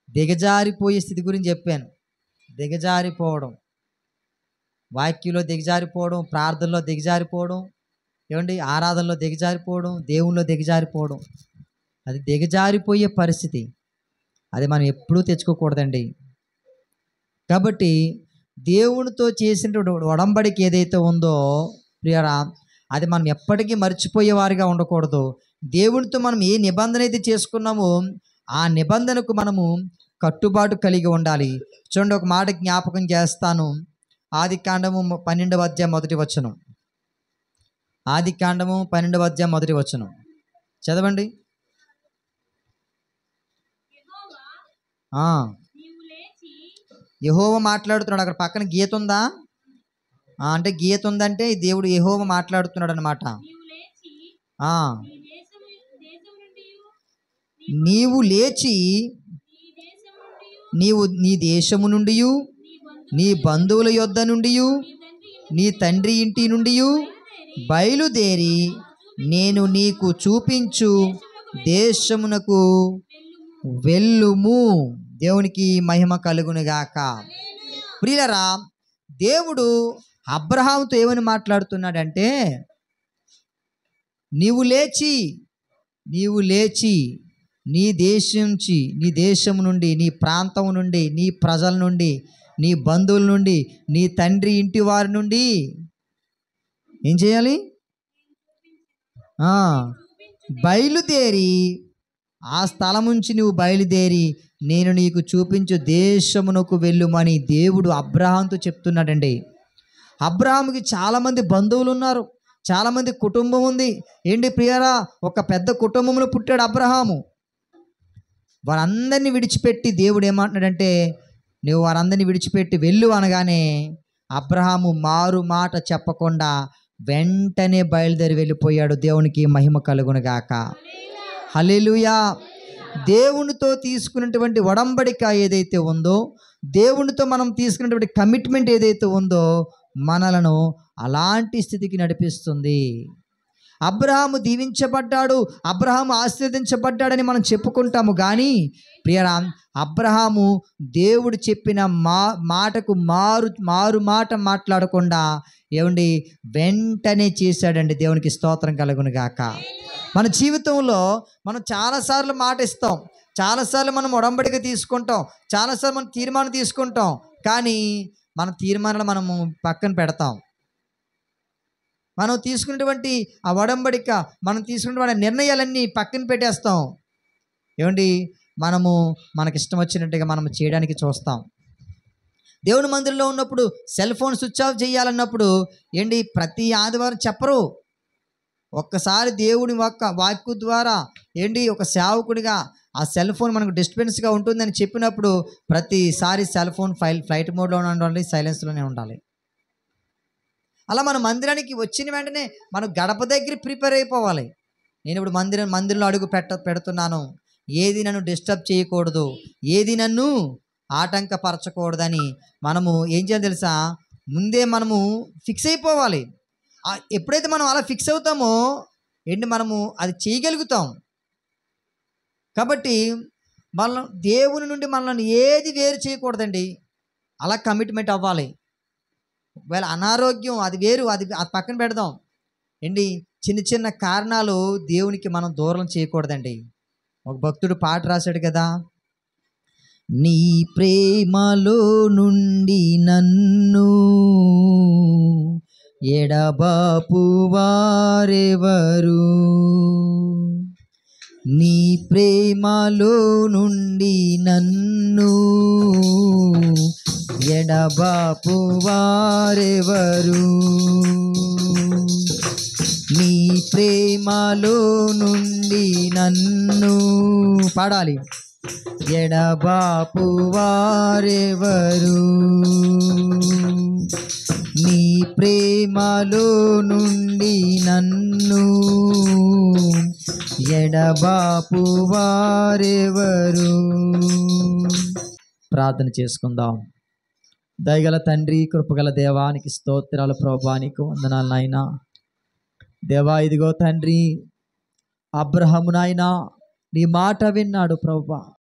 దిగజారిపోయే స్థితి గురించి చెప్పాను. దిగజారిపోవడం, వాక్యంలో దిగజారిపోవడం, ప్రార్థనలో దిగజారిపోవడం, ఏమండి ఆరాధనలో దిగజారిపోవడం, దేవుల్లో దిగజారిపోవడం, అది దిగజారిపోయే పరిస్థితి. అది మనం ఎప్పుడూ తెచ్చుకోకూడదండి. కాబట్టి దేవునితో చేసినటువంటి ఒడంబడిక ఏదైతే ఉందో ప్రియరా, అది మనం ఎప్పటికీ మర్చిపోయేవారిగా ఉండకూడదు. దేవునితో మనం ఏ నిబంధన అయితే చేసుకున్నామో ఆ నిబంధనకు మనము కట్టుబాటు కలిగి ఉండాలి. చూడండి, ఒక మాట జ్ఞాపకం చేస్తాను. ఆదికాండము 12వ అధ్యాయం 1వ వచనం. ఆదికాండము 12వ అధ్యాయం 1వ వచనం చదవండి. యెహోవా మాట్లాడుతున్నాడు. అక్కడ పక్కన గీత ఉందా? అంటే గీత ఉందంటే దేవుడు యెహోవా మాట్లాడుతున్నాడు అనమాట. నీవు లేచి నీవు నీ దేశము నుండి, నీ బంధువుల యొద్ద నుండి, నీ తండ్రి ఇంటి నుండి బయలుదేరి నేను నీకు చూపించు దేశమునకు వెళ్ళుము. దేవునికి మహిమ కలుగునుగాక. ప్రియులరా, దేవుడు అబ్రహాముతో ఏమని మాట్లాడుతున్నాడంటే, నీవు లేచి నీ దేశము నుండి, నీ ప్రాంతం నుండి, నీ ప్రజల నుండి, నీ బంధువుల నుండి, నీ తండ్రి ఇంటి వారి నుండి ఏం చేయాలి? బయలుదేరి ఆ స్థలం నుంచి నువ్వు బయలుదేరి నేను నీకు చూపించు దేశమునకు వెళ్ళుమని దేవుడు అబ్రహాముతో చెప్తున్నాడండి. అబ్రహాముకి చాలామంది బంధువులు ఉన్నారు, చాలామంది కుటుంబం ఉంది. ఏంటి ప్రియరా, ఒక పెద్ద కుటుంబంలో పుట్టాడు అబ్రహాము. వారందరినీ విడిచిపెట్టి దేవుడు ఏమంటున్నాడంటే, నువ్వు వారందరినీ విడిచిపెట్టి వెళ్ళు అనగానే అబ్రహాము మారు మాట చెప్పకుండా వెంటనే బయలుదేరి వెళ్ళిపోయాడు. దేవునికి మహిమ కలుగునుగాక. హల్లెలూయా. దేవునితో తీసుకున్నటువంటి ఒడంబడిక ఏదైతే ఉందో, దేవునితో మనం తీసుకున్నటువంటి కమిట్మెంట్ ఏదైతే ఉందో మనలను అలాంటి స్థితికి నడిపిస్తుంది. అబ్రహాము దీవించబడ్డాడు, అబ్రహాము ఆశీర్వదించబడ్డాడని మనం చెప్పుకుంటాము. కానీ ప్రియరా, అబ్రహాము దేవుడు చెప్పిన మాటకు మారు మాట మాట్లాడకుండా ఏమండి వెంటనే చేశాడండి. దేవునికి స్తోత్రం కలుగునుగాక. మన జీవితంలో మనం చాలాసార్లు మాట ఇస్తాం, చాలాసార్లు మనం ఒడంబడిక తీసుకుంటాం, చాలాసార్లు మనం తీర్మానం తీసుకుంటాం. కానీ మన తీర్మానాలు మనము పక్కన పెడతాం. మనం తీసుకున్నటువంటి ఆ ఒడంబడిక, మనం తీసుకున్నటువంటి నిర్ణయాలన్నీ పక్కన పెట్టేస్తాం. ఏమండి, మనకిష్టం వచ్చినట్టుగా మనం చేయడానికి చూస్తాం. దేవుని మందిరంలో ఉన్నప్పుడు సెల్ ఫోన్ స్విచ్ ఆఫ్ చేయాలన్నప్పుడు ఏంటి ప్రతి ఆదివారం చెప్పరు. ఒక్కసారి దేవుని వాక్కు ద్వారా ఏంటి ఒక సేవకుడిగా ఆ సెల్ ఫోన్ మనకు డిస్టర్బెన్స్గా ఉంటుందని చెప్పినప్పుడు ప్రతిసారి సెల్ ఫోన్ ఫ్లైట్ మోడ్లో ఉండాలి, సైలెన్స్లోనే ఉండాలి. అలా మన మందిరానికి వచ్చిన వెంటనే మనం గడప దగ్గర ప్రిపేర్ అయిపోవాలి. నేను ఇప్పుడు మందిరంలో అడుగు పెడుతున్నాను, ఏది నన్ను డిస్టర్బ్ చేయకూడదు, ఏది నన్ను ఆటంకపరచకూడదని మనము ఏం చేయాలి తెలుసా? ముందే మనము ఫిక్స్ అయిపోవాలి. ఎప్పుడైతే మనం అలా ఫిక్స్ అవుతామో మనము అది చేయగలుగుతాం. కాబట్టి దేవుని నుండి మనల్ని ఏది వేరు చేయకూడదండి. అలా కమిట్మెంట్ అవ్వాలి. ఒకవేళ అనారోగ్యం అది వేరు, అది పక్కన పెడదాం. చిన్న చిన్న కారణాలు దేవునికి మనం దూరం చేయకూడదండి. ఒక భక్తుడు పాట రాశాడు కదా, నీ ప్రేమలో నుండి నన్ను ఎడబాపు వారెవరు, నీ ప్రేమలో నుండి నన్ను ఎడబాపు వారెవరు, నీ ప్రేమలో నుండి నన్ను పాడాలి, ఎడబాపు వారెవరు, నీ ప్రేమలో నుండి నన్ను ఎడబాపు వారెవరు. ప్రార్థన చేసుకుందాం. దయగల తండ్రి, కృపగల దేవానికి స్తోత్రాలు ప్రభువా, నీకు వందనాలు నాయనా. దేవా, ఇదిగో తండ్రి, అబ్రహాము నాయనా నీ మాట విన్నాడు ప్రభువా.